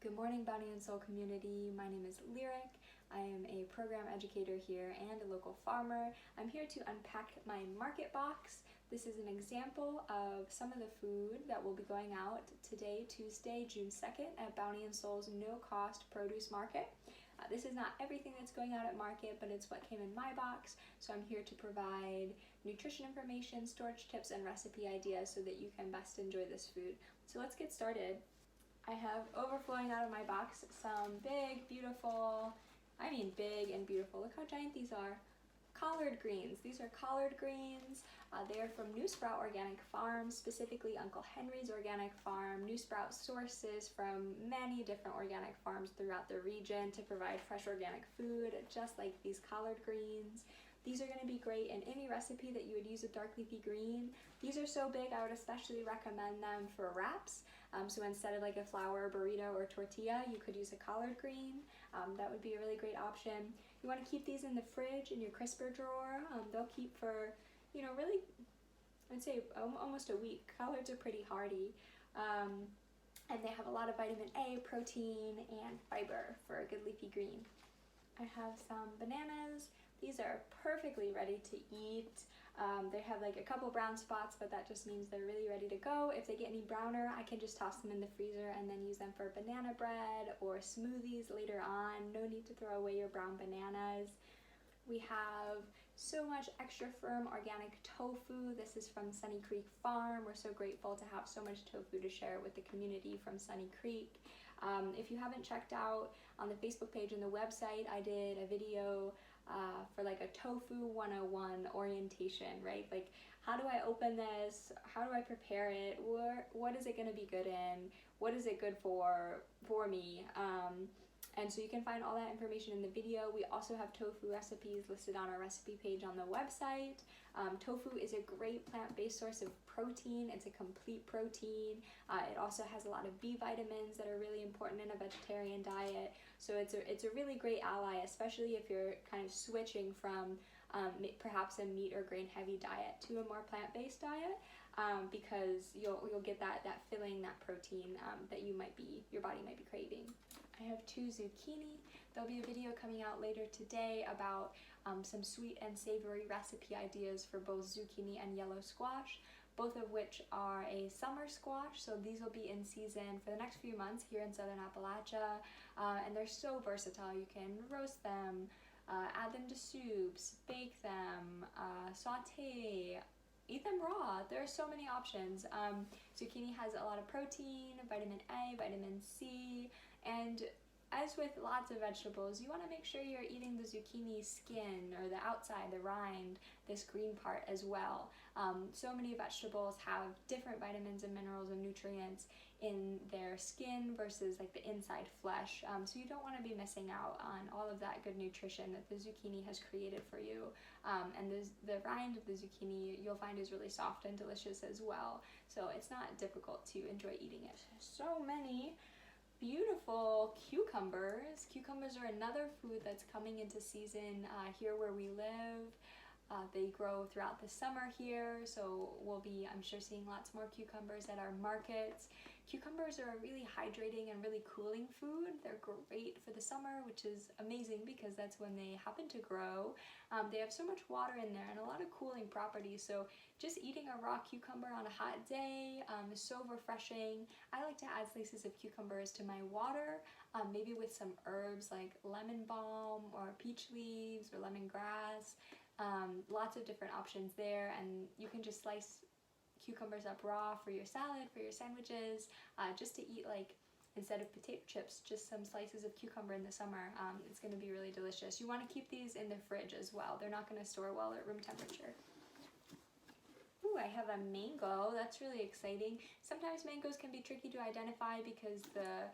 Good morning, Bounty and Soul community. My name is Lyric. I am a program educator here and a local farmer. I'm here to unpack my market box. This is an example of some of the food that will be going out today, Tuesday, June 2nd at Bounty and Soul's no-cost produce market. This is not everything that's going out at market, but it's what came in my box. So I'm here to provide nutrition information, storage tips, and recipe ideas so that you can best enjoy this food. So let's get started. I have overflowing out of my box some big and beautiful, look how giant these are, collard greens. These are collard greens. They are from New Sprout Organic Farms, specifically Uncle Henry's Organic Farm. New Sprout sources from many different organic farms throughout the region to provide fresh organic food, just like these collard greens. These are going to be great in any recipe that you would use a dark leafy green. These are so big, I would especially recommend them for wraps. So instead of like a flour burrito or tortilla, you could use a collard green. That would be a really great option. You want to keep these in the fridge in your crisper drawer. They'll keep for, really, I'd say almost a week. Collards are pretty hardy. And they have a lot of vitamin A, protein, and fiber for a good leafy green. I have some bananas. These are perfectly ready to eat. They have like a couple brown spots, but that just means they're really ready to go. If they get any browner, I can just toss them in the freezer and then use them for banana bread or smoothies later on. No need to throw away your brown bananas. We have so much extra firm organic tofu. This is from Sunny Creek Farm. We're so grateful to have so much tofu to share with the community from Sunny Creek. If you haven't checked out on the Facebook page and the website, I did a video for like a tofu 101 orientation, right? Like, how do I open this? How do I prepare it? What is it going to be good in? What is it good for me? And so you can find all that information in the video. We also have tofu recipes listed on our recipe page on the website. Tofu is a great plant-based source of protein. It's a complete protein. It also has a lot of B vitamins that are really important in a vegetarian diet. So it's a really great ally, especially if you're kind of switching from perhaps a meat or grain heavy diet to a more plant-based diet, because you'll get that filling, that protein that your body might be craving. I have 2 zucchini. There'll be a video coming out later today about some sweet and savory recipe ideas for both zucchini and yellow squash, both of which are a summer squash, so these will be in season for the next few months here in Southern Appalachia, and they're so versatile. You can roast them, add them to soups, bake them, saute, eat them raw. There are so many options. Zucchini has a lot of protein, vitamin A, vitamin C, and as with lots of vegetables, you want to make sure you're eating the zucchini skin or the outside, the rind, this green part as well. So many vegetables have different vitamins and minerals and nutrients in their skin versus like the inside flesh. So you don't want to be missing out on all of that good nutrition that the zucchini has created for you. And the rind of the zucchini you'll find is really soft and delicious as well. So it's not difficult to enjoy eating it. So many beautiful cucumbers. Cucumbers are another food that's coming into season here where we live. They grow throughout the summer here, so we'll be, I'm sure, seeing lots more cucumbers at our markets. Cucumbers are a really hydrating and really cooling food. They're great for the summer, which is amazing because that's when they happen to grow. They have so much water in there and a lot of cooling properties, so just eating a raw cucumber on a hot day is so refreshing. I like to add slices of cucumbers to my water, maybe with some herbs like lemon balm or peach leaves or lemongrass. Lots of different options there, and you can just slice cucumbers up raw for your salad, for your sandwiches, just to eat, like, instead of potato chips, just some slices of cucumber in the summer. It's going to be really delicious. You want to keep these in the fridge as well. They're not going to store well at room temperature. Ooh, I have a mango. That's really exciting. Sometimes mangoes can be tricky to identify because the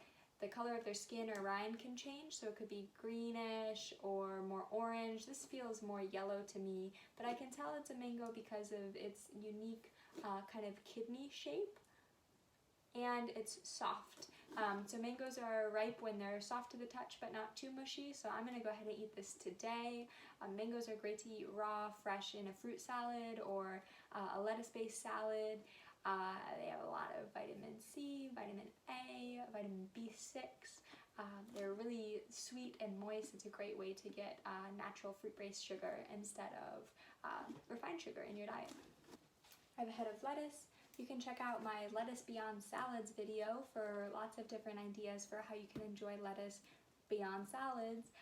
color of their skin or rind can change, so it could be greenish or more orange. This feels more yellow to me, but I can tell it's a mango because of its unique kind of kidney shape, and it's soft. So mangoes are ripe when they're soft to the touch but not too mushy, so I'm going to go ahead and eat this today. Mangoes are great to eat raw, fresh in a fruit salad or a lettuce-based salad. They have a lot of vitamin C, vitamin A, vitamin B6. They're really sweet and moist. It's a great way to get natural fruit-based sugar instead of refined sugar in your diet. I have a head of lettuce. You can check out my Lettuce Beyond Salads video for lots of different ideas for how you can enjoy lettuce beyond salads,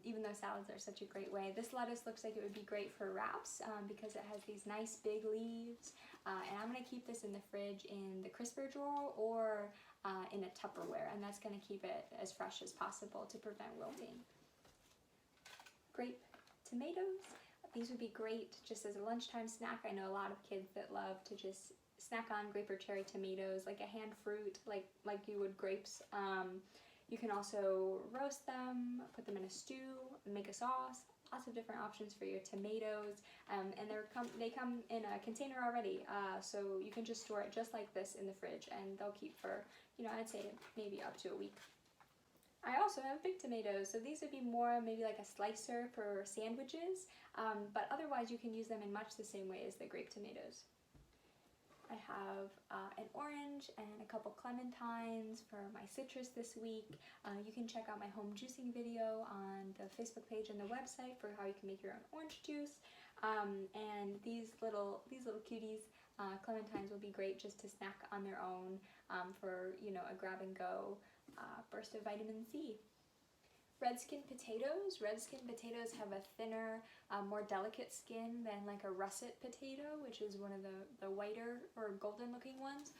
even though salads are such a great way. This lettuce looks like it would be great for wraps because it has these nice big leaves, and I'm going to keep this in the fridge in the crisper drawer or in a Tupperware, and that's going to keep it as fresh as possible to prevent wilting. Grape tomatoes. These would be great just as a lunchtime snack. I know a lot of kids that love to just snack on grape or cherry tomatoes, like a hand fruit, like you would grapes. You can also roast them, put them in a stew, make a sauce. Lots of different options for your tomatoes, and they come in a container already, so you can just store it just like this in the fridge, and they'll keep for, I'd say maybe up to a week. I also have big tomatoes, so these would be more maybe like a slicer for sandwiches, but otherwise you can use them in much the same way as the grape tomatoes. I have an orange and a couple clementines for my citrus this week. You can check out my home juicing video on the Facebook page and the website for how you can make your own orange juice. And these little cuties, clementines, will be great just to snack on their own for a grab and go burst of vitamin C. Red skin potatoes. Red skin potatoes have a thinner, more delicate skin than like a russet potato, which is one of the whiter or golden looking ones.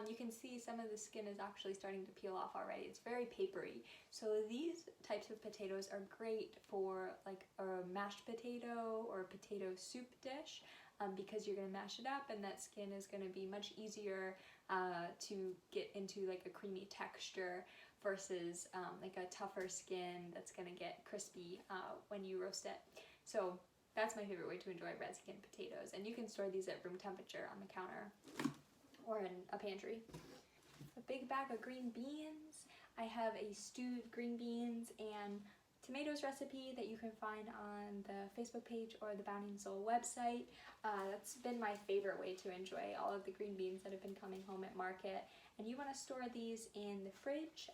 You can see some of the skin is actually starting to peel off already. It's very papery. So these types of potatoes are great for like a mashed potato or potato soup dish because you're going to mash it up and that skin is going to be much easier to get into like a creamy texture versus like a tougher skin that's going to get crispy when you roast it. So that's my favorite way to enjoy red skin potatoes, and you can store these at room temperature on the counter or in a pantry. A big bag of green beans. I have a stewed green beans and tomatoes recipe that you can find on the Facebook page or the Bounty and Soul website. That's been my favorite way to enjoy all of the green beans that have been coming home at market. And you want to store these in the fridge.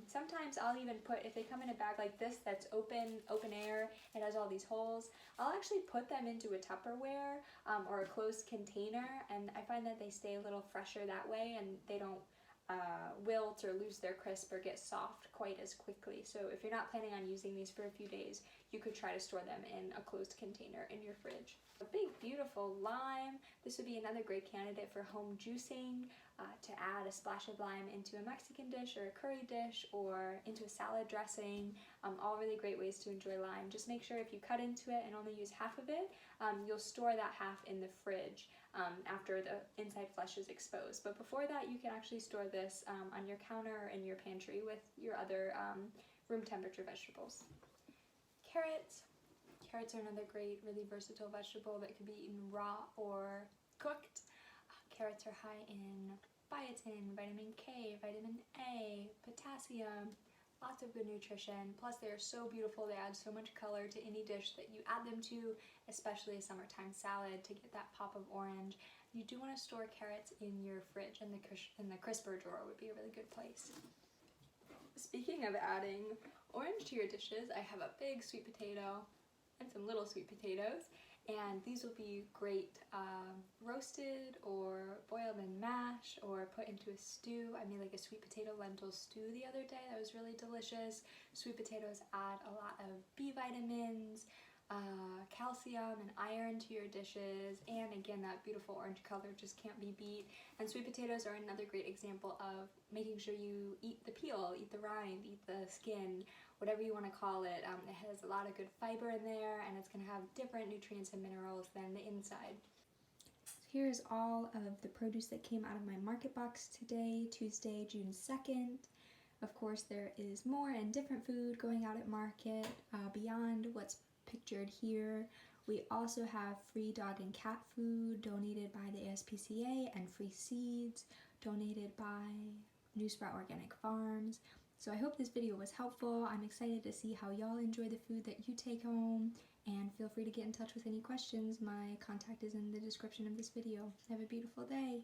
Sometimes I'll even put, if they come in a bag like this that's open air, it has all these holes, I'll actually put them into a Tupperware or a closed container, and I find that they stay a little fresher that way and they don't wilt or lose their crisp or get soft quite as quickly. So if you're not planning on using these for a few days, you could try to store them in a closed container in your fridge. A big beautiful lime. This would be another great candidate for home juicing, to add a splash of lime into a Mexican dish or a curry dish or into a salad dressing. All really great ways to enjoy lime. Just make sure if you cut into it and only use half of it, you'll store that half in the fridge after the inside flesh is exposed. But before that, you can actually store this on your counter or in your pantry with your other room temperature vegetables. Carrots. Carrots are another great, really versatile vegetable that can be eaten raw or cooked. Carrots are high in biotin, vitamin K, vitamin A, potassium, lots of good nutrition. Plus they're so beautiful, they add so much color to any dish that you add them to, especially a summertime salad to get that pop of orange. You do want to store carrots in your fridge, and the crisper drawer would be a really good place. Speaking of adding orange to your dishes, I have a big sweet potato and some little sweet potatoes, and these will be great roasted or boiled in mash or put into a stew. I made like a sweet potato lentil stew the other day that was really delicious. Sweet potatoes add a lot of B vitamins, calcium and iron to your dishes, and again, that beautiful orange color just can't be beat. And sweet potatoes are another great example of making sure you eat the peel, eat the rind, eat the skin, whatever you want to call it. It has a lot of good fiber in there, and it's going to have different nutrients and minerals than the inside. Here's all of the produce that came out of my market box today, Tuesday, June 2nd. Of course, there is more and different food going out at market beyond what's pictured here. We also have free dog and cat food donated by the ASPCA and free seeds donated by Nuestra Organic Farms. So I hope this video was helpful. I'm excited to see how y'all enjoy the food that you take home, and feel free to get in touch with any questions. My contact is in the description of this video. Have a beautiful day.